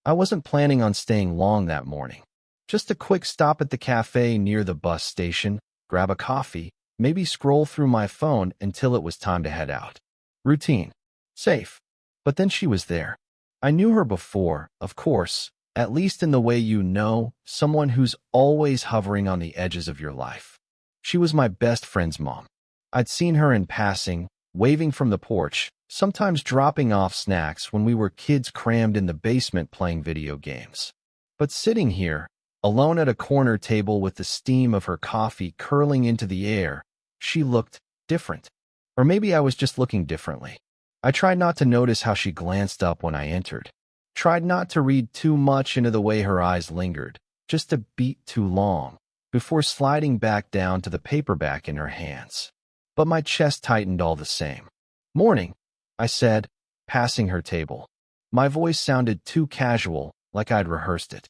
I wasn't planning on staying long that morning. Just a quick stop at the cafe near the bus station, grab a coffee, maybe scroll through my phone until it was time to head out. Routine. Safe. But then she was there. I knew her before, of course, at least in the way you know someone who's always hovering on the edges of your life. She was my best friend's mom. I'd seen her in passing, waving from the porch, sometimes dropping off snacks when we were kids crammed in the basement playing video games. But sitting here, alone at a corner table with the steam of her coffee curling into the air, she looked different. Or maybe I was just looking differently. I tried not to notice how she glanced up when I entered. Tried not to read too much into the way her eyes lingered, just a beat too long, before sliding back down to the paperback in her hands. But my chest tightened all the same. "Morning," I said, passing her table. My voice sounded too casual, like I'd rehearsed it.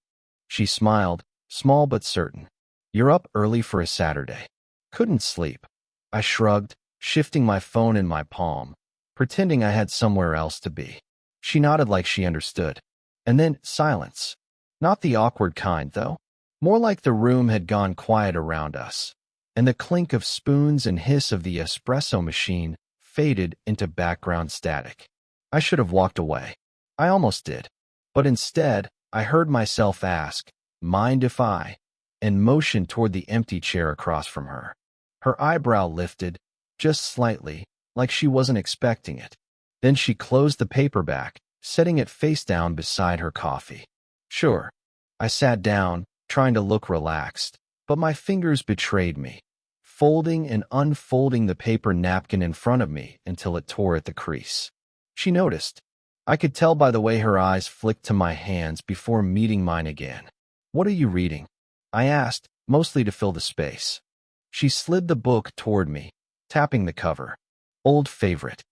She smiled, small but certain. "You're up early for a Saturday." "Couldn't sleep." I shrugged, shifting my phone in my palm, pretending I had somewhere else to be. She nodded like she understood. And then silence. Not the awkward kind, though. More like the room had gone quiet around us, and the clink of spoons and hiss of the espresso machine faded into background static. I should have walked away. I almost did. But instead, I heard myself ask, "Mind if I?" and motion toward the empty chair across from her. Her eyebrow lifted, just slightly, like she wasn't expecting it. Then she closed the paperback, setting it face down beside her coffee. "Sure." I sat down, trying to look relaxed, but my fingers betrayed me, folding and unfolding the paper napkin in front of me until it tore at the crease. She noticed. I could tell by the way her eyes flicked to my hands before meeting mine again. "What are you reading?" I asked, mostly to fill the space. She slid the book toward me, tapping the cover. "Old favorite.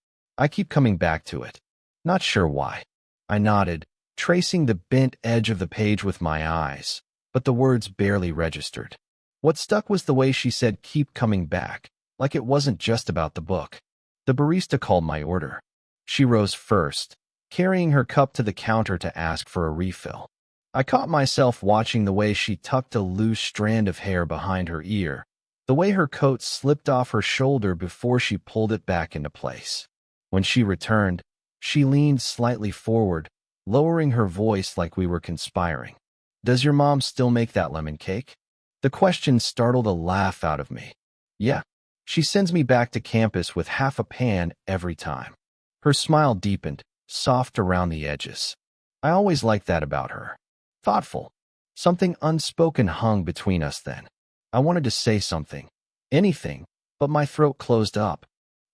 I keep coming back to it. Not sure why." I nodded, tracing the bent edge of the page with my eyes, but the words barely registered. What stuck was the way she said "keep coming back," like it wasn't just about the book. The barista called my order. She rose first, carrying her cup to the counter to ask for a refill. I caught myself watching the way she tucked a loose strand of hair behind her ear, the way her coat slipped off her shoulder before she pulled it back into place. When she returned, she leaned slightly forward, lowering her voice like we were conspiring. "Does your mom still make that lemon cake?" The question startled a laugh out of me. "Yeah. She sends me back to campus with half a pan every time." Her smile deepened, soft around the edges. I always liked that about her. Thoughtful. Something unspoken hung between us then. I wanted to say something. Anything, but my throat closed up.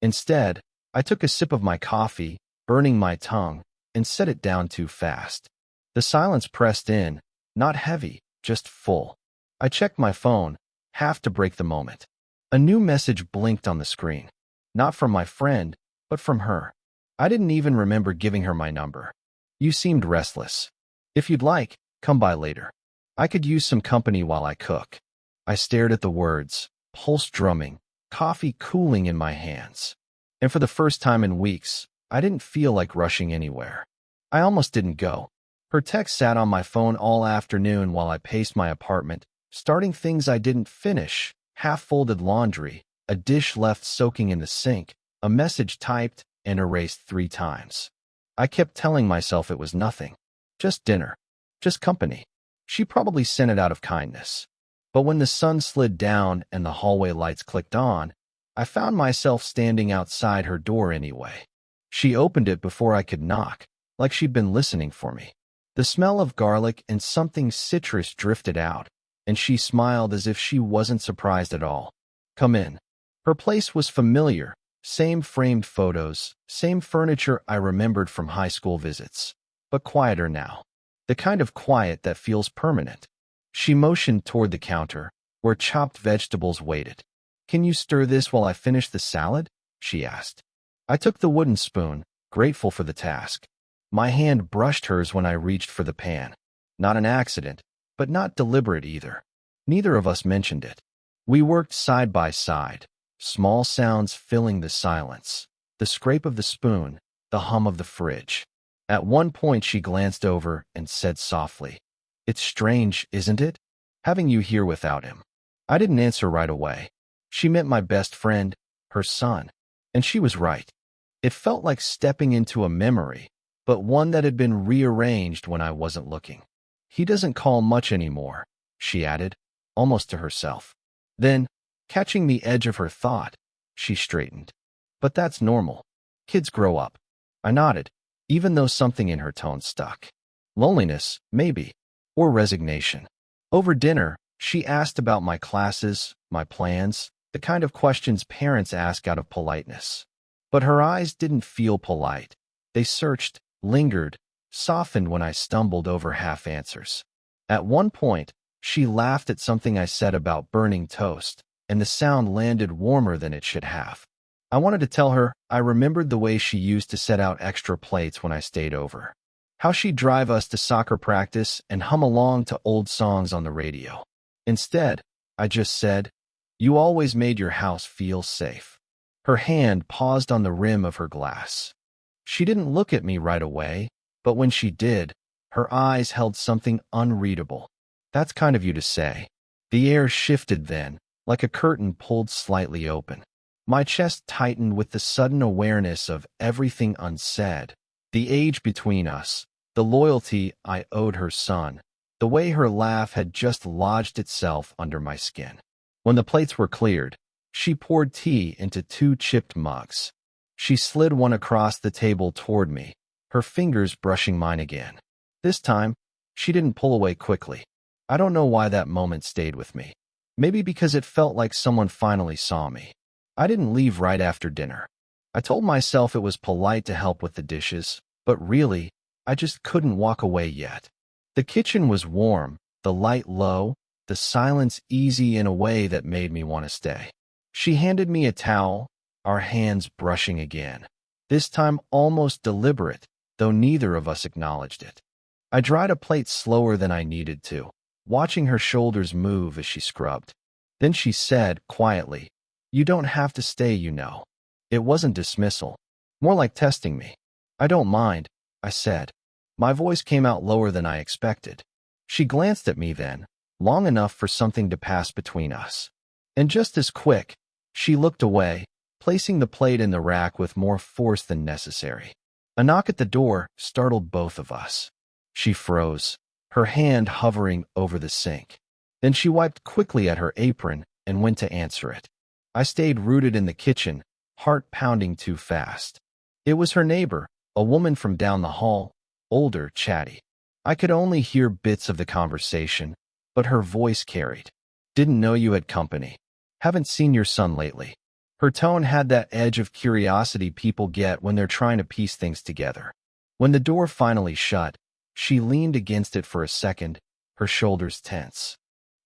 Instead, I took a sip of my coffee, burning my tongue, and set it down too fast. The silence pressed in, not heavy, just full. I checked my phone, half to break the moment. A new message blinked on the screen. Not from my friend, but from her. I didn't even remember giving her my number. "You seemed restless. If you'd like, come by later. I could use some company while I cook." I stared at the words, pulse drumming, coffee cooling in my hands. And for the first time in weeks, I didn't feel like rushing anywhere. I almost didn't go. Her text sat on my phone all afternoon while I paced my apartment, starting things I didn't finish, half-folded laundry, a dish left soaking in the sink, a message typed and erased 3 times. I kept telling myself it was nothing. Just dinner. Just company. She probably sent it out of kindness. But when the sun slid down and the hallway lights clicked on, I found myself standing outside her door anyway. She opened it before I could knock, like she'd been listening for me. The smell of garlic and something citrus drifted out, and she smiled as if she wasn't surprised at all. "Come in." Her place was familiar, same framed photos, same furniture I remembered from high school visits, but quieter now. The kind of quiet that feels permanent. She motioned toward the counter, where chopped vegetables waited. "Can you stir this while I finish the salad?" she asked. I took the wooden spoon, grateful for the task. My hand brushed hers when I reached for the pan. Not an accident, but not deliberate either. Neither of us mentioned it. We worked side by side, small sounds filling the silence, the scrape of the spoon, the hum of the fridge. At one point, she glanced over and said softly, "It's strange, isn't it? Having you here without him." I didn't answer right away. She meant my best friend, her son. And she was right. It felt like stepping into a memory, but one that had been rearranged when I wasn't looking. "He doesn't call much anymore," she added, almost to herself. Then, catching the edge of her thought, she straightened. "But that's normal. Kids grow up." I nodded, even though something in her tone stuck. Loneliness, maybe, or resignation. Over dinner, she asked about my classes, my plans, the kind of questions parents ask out of politeness. But her eyes didn't feel polite. They searched, lingered, softened when I stumbled over half answers. At one point, she laughed at something I said about burning toast, and the sound landed warmer than it should have. I wanted to tell her I remembered the way she used to set out extra plates when I stayed over. How she'd drive us to soccer practice and hum along to old songs on the radio. Instead, I just said, "You always made your house feel safe." Her hand paused on the rim of her glass. She didn't look at me right away, but when she did, her eyes held something unreadable. "That's kind of you to say." The air shifted then, like a curtain pulled slightly open. My chest tightened with the sudden awareness of everything unsaid. The age between us, the loyalty I owed her son, the way her laugh had just lodged itself under my skin. When the plates were cleared, she poured tea into 2 chipped mugs. She slid one across the table toward me, her fingers brushing mine again. This time, she didn't pull away quickly. I don't know why that moment stayed with me. Maybe because it felt like someone finally saw me. I didn't leave right after dinner. I told myself it was polite to help with the dishes, but really, I just couldn't walk away yet. The kitchen was warm, the light low, the silence easy in a way that made me want to stay. She handed me a towel, our hands brushing again, this time almost deliberate, though neither of us acknowledged it. I dried a plate slower than I needed to, watching her shoulders move as she scrubbed. Then she said, quietly, "You don't have to stay, you know." It wasn't dismissal, more like testing me. "I don't mind," I said. My voice came out lower than I expected. She glanced at me then, long enough for something to pass between us. And just as quick, she looked away, placing the plate in the rack with more force than necessary. A knock at the door startled both of us. She froze, her hand hovering over the sink. Then she wiped quickly at her apron and went to answer it. I stayed rooted in the kitchen, heart pounding too fast. It was her neighbor, a woman from down the hall, older, chatty. I could only hear bits of the conversation, but her voice carried. "Didn't know you had company. Haven't seen your son lately." Her tone had that edge of curiosity people get when they're trying to piece things together. When the door finally shut, she leaned against it for a second, her shoulders tense.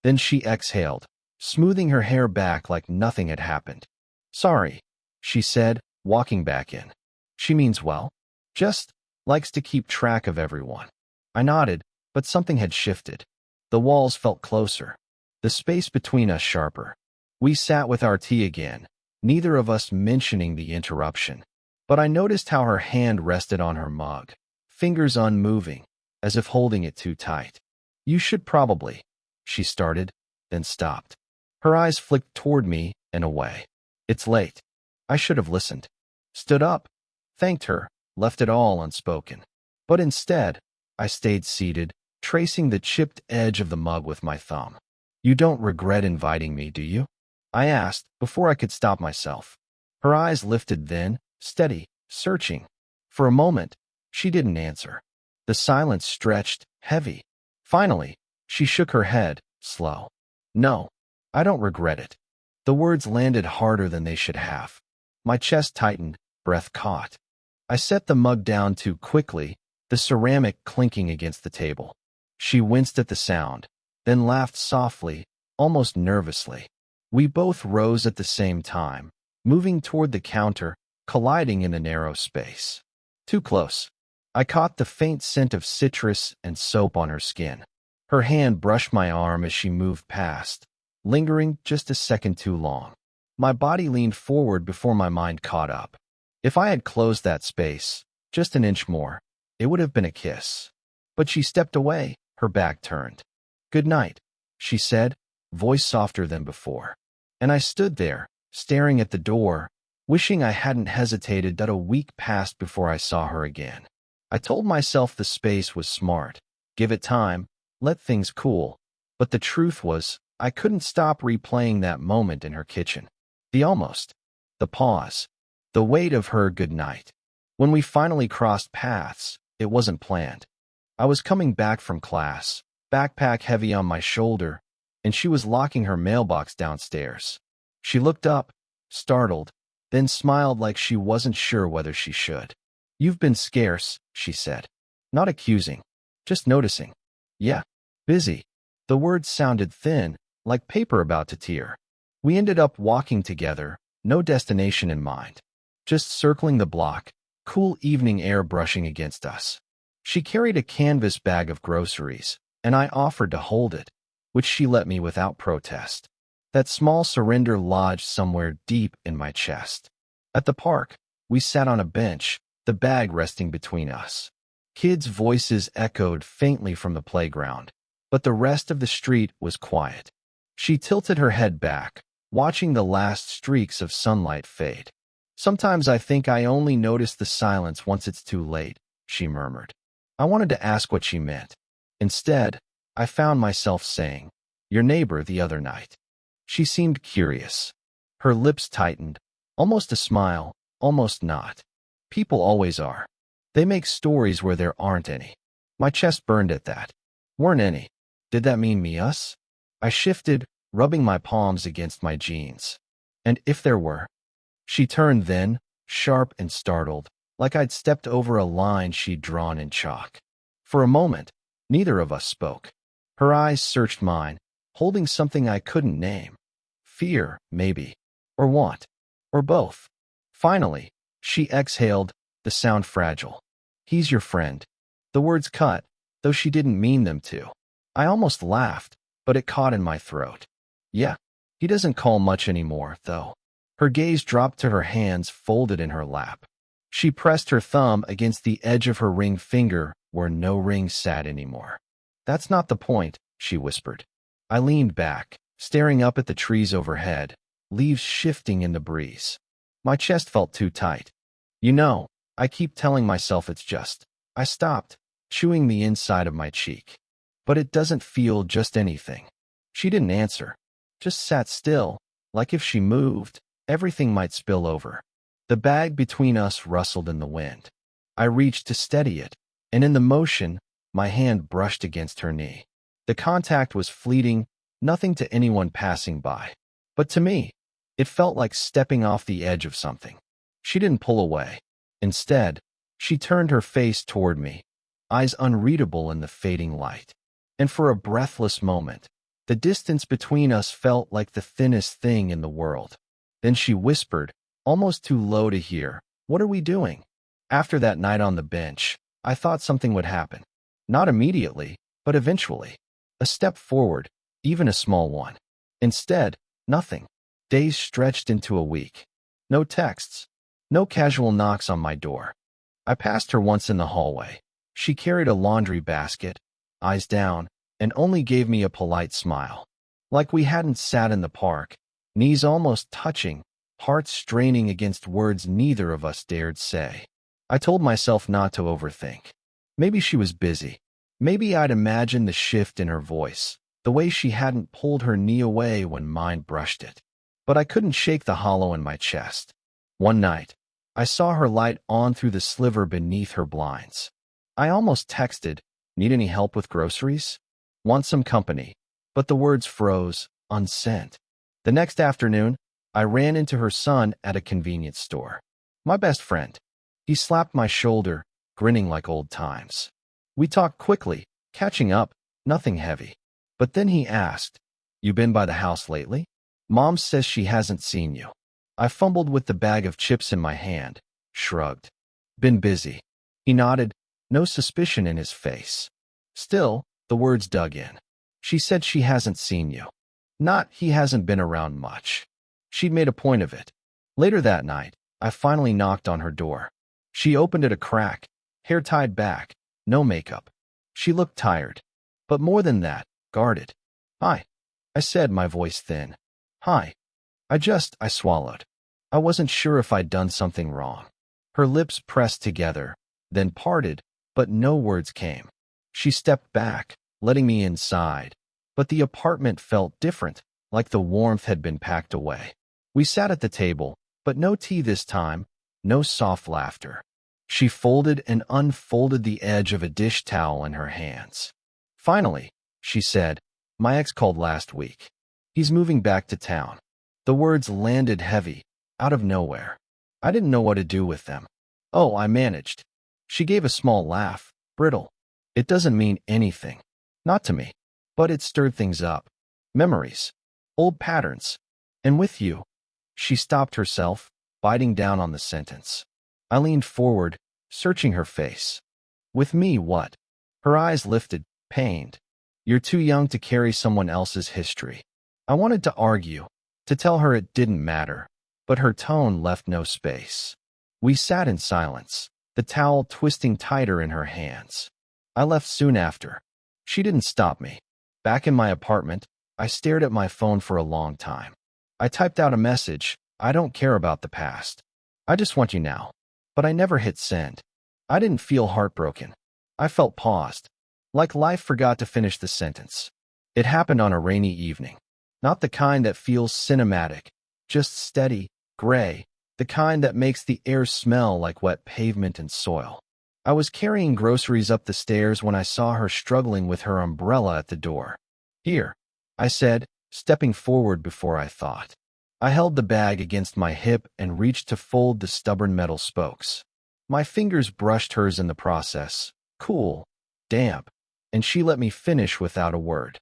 Then she exhaled, smoothing her hair back like nothing had happened. "Sorry," she said, walking back in. "She means well. Just likes to keep track of everyone." I nodded, but something had shifted. The walls felt closer, the space between us sharper. We sat with our tea again, neither of us mentioning the interruption. But I noticed how her hand rested on her mug, fingers unmoving, as if holding it too tight. "You should probably," she started, then stopped. Her eyes flicked toward me and away. "It's late. I should have listened." Stood up, thanked her, left it all unspoken. But instead, I stayed seated, tracing the chipped edge of the mug with my thumb. "You don't regret inviting me, do you?" I asked before I could stop myself. Her eyes lifted then, steady, searching. For a moment, she didn't answer. The silence stretched, heavy. Finally, she shook her head, slow. "No, I don't regret it." The words landed harder than they should have. My chest tightened, breath caught. I set the mug down too quickly, the ceramic clinking against the table. She winced at the sound, then laughed softly, almost nervously. We both rose at the same time, moving toward the counter, colliding in the narrow space. Too close. I caught the faint scent of citrus and soap on her skin. Her hand brushed my arm as she moved past, lingering just a second too long. My body leaned forward before my mind caught up. If I had closed that space, just an inch more, It would have been a kiss. But she stepped away, her back turned. "Good night," she said, voice softer than before. And I stood there, staring at the door, wishing I hadn't hesitated that a week passed before I saw her again. I told myself the space was smart. Give it time, let things cool. But the truth was, I couldn't stop replaying that moment in her kitchen. The almost. The pause. The weight of her goodnight. When we finally crossed paths, it wasn't planned. I was coming back from class, backpack heavy on my shoulder, and she was locking her mailbox downstairs. She looked up, startled, then smiled like she wasn't sure whether she should. "You've been scarce," she said. Not accusing, just noticing. "Yeah, busy." The words sounded thin, like paper about to tear. We ended up walking together, no destination in mind. Just circling the block, cool evening air brushing against us. She carried a canvas bag of groceries, and I offered to hold it, which she let me without protest. That small surrender lodged somewhere deep in my chest. At the park, we sat on a bench, the bag resting between us. Kids' voices echoed faintly from the playground, but the rest of the street was quiet. She tilted her head back, watching the last streaks of sunlight fade. "Sometimes I think I only notice the silence once it's too late," she murmured. I wanted to ask what she meant. Instead, I found myself saying, "Your neighbor the other night." She seemed curious. Her lips tightened, almost a smile, almost not. People always are. They make stories where there aren't any. My chest burned at that. Weren't any. Did that mean me, us? I shifted, rubbing my palms against my jeans. And if there were? She turned then, sharp and startled, like I'd stepped over a line she'd drawn in chalk. For a moment, neither of us spoke. Her eyes searched mine, holding something I couldn't name. Fear, maybe. Or want. Or both. Finally, she exhaled, the sound fragile. "He's your friend." The words cut, though she didn't mean them to. I almost laughed, but it caught in my throat. "Yeah. He doesn't call much anymore, though." Her gaze dropped to her hands folded in her lap. She pressed her thumb against the edge of her ring finger where no ring sat anymore. "That's not the point," she whispered. I leaned back, staring up at the trees overhead, leaves shifting in the breeze. My chest felt too tight. "You know, I keep telling myself it's just." I stopped, chewing the inside of my cheek. "But it doesn't feel just anything." She didn't answer, just sat still, like if she moved, everything might spill over. The bag between us rustled in the wind. I reached to steady it, and in the motion, my hand brushed against her knee. The contact was fleeting, nothing to anyone passing by. But to me, it felt like stepping off the edge of something. She didn't pull away. Instead, she turned her face toward me, eyes unreadable in the fading light. And for a breathless moment, the distance between us felt like the thinnest thing in the world. Then she whispered, almost too low to hear, "What are we doing?" After that night on the bench, I thought something would happen. Not immediately, but eventually. A step forward, even a small one. Instead, nothing. Days stretched into a week. No texts. No casual knocks on my door. I passed her once in the hallway. She carried a laundry basket, eyes down, and only gave me a polite smile. Like we hadn't sat in the park, knees almost touching, hearts straining against words neither of us dared say. I told myself not to overthink. Maybe she was busy. Maybe I'd imagined the shift in her voice, the way she hadn't pulled her knee away when mine brushed it. But I couldn't shake the hollow in my chest. One night, I saw her light on through the sliver beneath her blinds. I almost texted, "Need any help with groceries? Want some company?" But the words froze, unsent. The next afternoon, I ran into her son at a convenience store. My best friend. He slapped my shoulder, grinning like old times. We talked quickly, catching up, nothing heavy. But then he asked, "You been by the house lately? Mom says she hasn't seen you." I fumbled with the bag of chips in my hand, shrugged. "Been busy." He nodded, no suspicion in his face. Still, the words dug in. "She said she hasn't seen you. Not he hasn't been around much." She'd made a point of it. Later that night, I finally knocked on her door. She opened it a crack, hair tied back, no makeup. She looked tired, but more than that, guarded. "Hi," I said, my voice thin. "Hi." I swallowed. I wasn't sure if I'd done something wrong. Her lips pressed together, then parted, but no words came. She stepped back, letting me inside, but the apartment felt different, like the warmth had been packed away. We sat at the table, but no tea this time, no soft laughter. She folded and unfolded the edge of a dish towel in her hands. "Finally," she said, "my ex called last week. He's moving back to town." The words landed heavy, out of nowhere. I didn't know what to do with them. "Oh, I managed." She gave a small laugh, brittle. "It doesn't mean anything. Not to me. But it stirred things up. Memories. Old patterns. And with you." She stopped herself, biting down on the sentence. I leaned forward, searching her face. "With me, what?" Her eyes lifted, pained. "You're too young to carry someone else's history." I wanted to argue, to tell her it didn't matter, but her tone left no space. We sat in silence, the towel twisting tighter in her hands. I left soon after. She didn't stop me. Back in my apartment, I stared at my phone for a long time. I typed out a message: "I don't care about the past. I just want you now." But I never hit send. I didn't feel heartbroken. I felt paused, like life forgot to finish the sentence. It happened on a rainy evening. Not the kind that feels cinematic, just steady, gray, the kind that makes the air smell like wet pavement and soil. I was carrying groceries up the stairs when I saw her struggling with her umbrella at the door. "Here," I said, stepping forward before I thought. I held the bag against my hip and reached to fold the stubborn metal spokes. My fingers brushed hers in the process, cool, damp, and she let me finish without a word.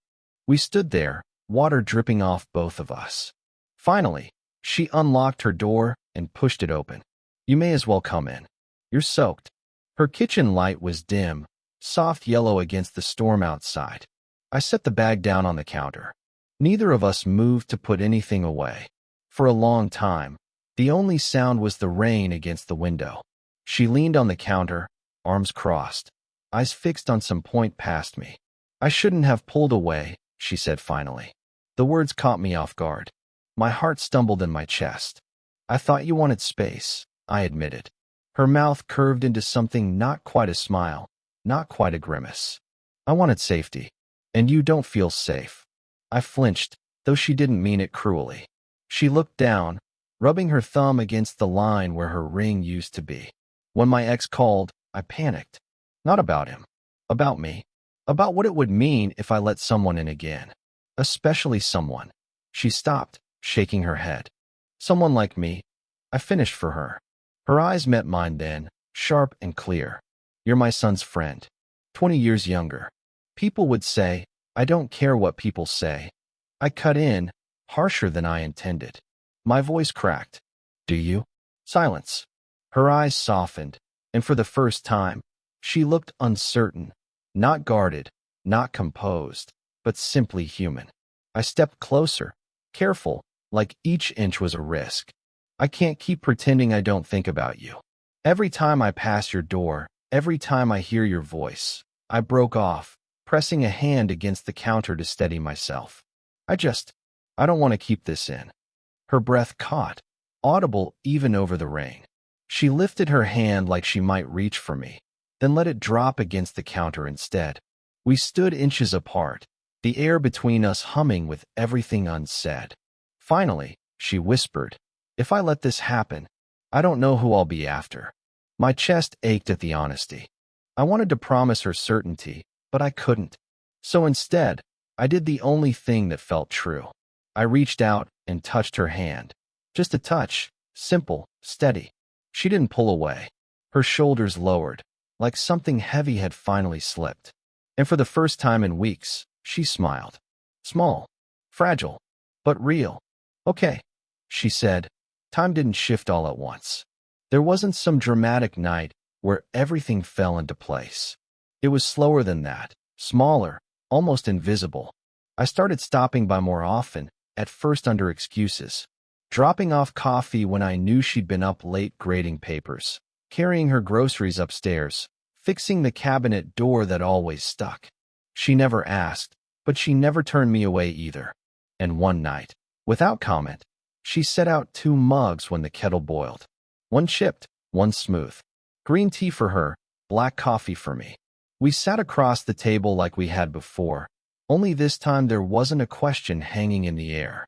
We stood there, water dripping off both of us. Finally, she unlocked her door and pushed it open. "You may as well come in. You're soaked." Her kitchen light was dim, soft yellow against the storm outside. I set the bag down on the counter. Neither of us moved to put anything away. For a long time, the only sound was the rain against the window. She leaned on the counter, arms crossed, eyes fixed on some point past me. "I shouldn't have pulled away," she said finally. The words caught me off guard. My heart stumbled in my chest. "I thought you wanted space," I admitted. Her mouth curved into something not quite a smile, not quite a grimace. "I wanted safety. And you don't feel safe." I flinched, though she didn't mean it cruelly. She looked down, rubbing her thumb against the line where her ring used to be. "When my ex called, I panicked. Not about him. About me. About what it would mean if I let someone in again. Especially someone." She stopped, shaking her head. "Someone like me." I finished for her. Her eyes met mine then, sharp and clear. "You're my son's friend. 20 years younger. People would say, I don't care what people say." I cut in, harsher than I intended. My voice cracked. "Do you?" Silence. Her eyes softened, and for the first time, she looked uncertain, not guarded, not composed, but simply human. I stepped closer, careful, like each inch was a risk. "I can't keep pretending I don't think about you. Every time I pass your door, every time I hear your voice." I broke off, pressing a hand against the counter to steady myself. I don't want to keep this in." Her breath caught, audible even over the rain. She lifted her hand like she might reach for me, then let it drop against the counter instead. We stood inches apart, the air between us humming with everything unsaid. Finally, she whispered, "If I let this happen, I don't know who I'll be after." My chest ached at the honesty. I wanted to promise her certainty, but I couldn't. So instead, I did the only thing that felt true. I reached out and touched her hand. Just a touch, simple, steady. She didn't pull away. Her shoulders lowered, like something heavy had finally slipped. And for the first time in weeks, she smiled. Small, fragile, but real. "Okay," she said. Time didn't shift all at once. There wasn't some dramatic night where everything fell into place. It was slower than that, smaller, almost invisible. I started stopping by more often, at first under excuses. Dropping off coffee when I knew she'd been up late grading papers. Carrying her groceries upstairs, fixing the cabinet door that always stuck. She never asked, but she never turned me away either. And one night, without comment, she set out 2 mugs when the kettle boiled. One chipped, one smooth. Green tea for her, black coffee for me. We sat across the table like we had before, only this time there wasn't a question hanging in the air.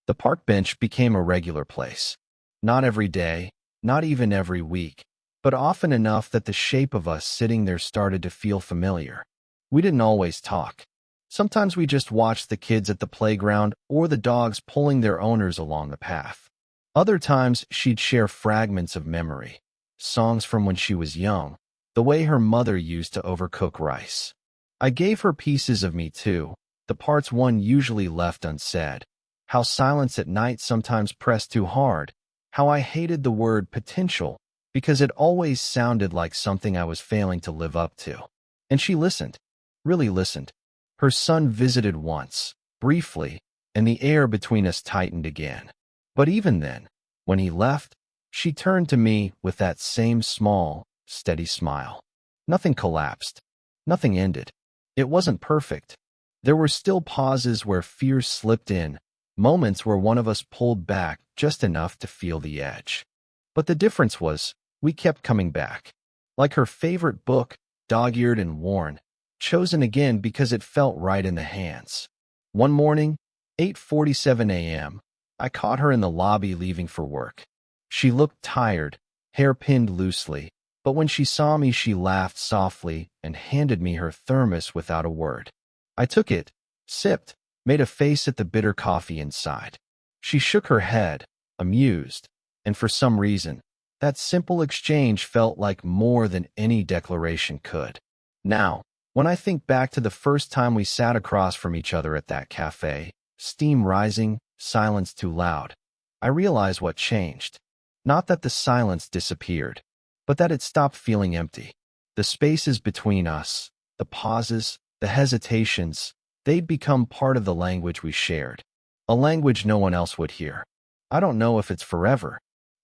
The park bench became a regular place. Not every day, not even every week, but often enough that the shape of us sitting there started to feel familiar. We didn't always talk. Sometimes we just watched the kids at the playground or the dogs pulling their owners along the path. Other times she'd share fragments of memory, songs from when she was young, the way her mother used to overcook rice. I gave her pieces of me too, the parts one usually left unsaid. How silence at night sometimes pressed too hard. How I hated the word potential because it always sounded like something I was failing to live up to. And she listened, really listened. Her son visited once, briefly, and the air between us tightened again. But even then, when he left, she turned to me with that same small, steady smile. Nothing collapsed. Nothing ended. It wasn't perfect. There were still pauses where fear slipped in, moments where one of us pulled back just enough to feel the edge. But the difference was, we kept coming back. Like her favorite book, dog-eared and worn, chosen again because it felt right in the hands. One morning, 8:47 a.m., I caught her in the lobby leaving for work. She looked tired, hair pinned loosely, but when she saw me she laughed softly and handed me her thermos without a word. I took it, sipped, made a face at the bitter coffee inside. She shook her head, amused, and for some reason, that simple exchange felt like more than any declaration could. Now, when I think back to the first time we sat across from each other at that cafe, steam rising, silence too loud, I realize what changed. Not that the silence disappeared, but that it stopped feeling empty. The spaces between us, the pauses, the hesitations, they'd become part of the language we shared. A language no one else would hear. I don't know if it's forever.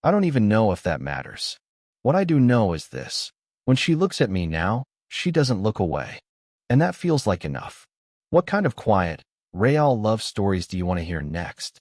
I don't even know if that matters. What I do know is this. When she looks at me now, she doesn't look away. And that feels like enough. What kind of quiet, real love stories do you want to hear next?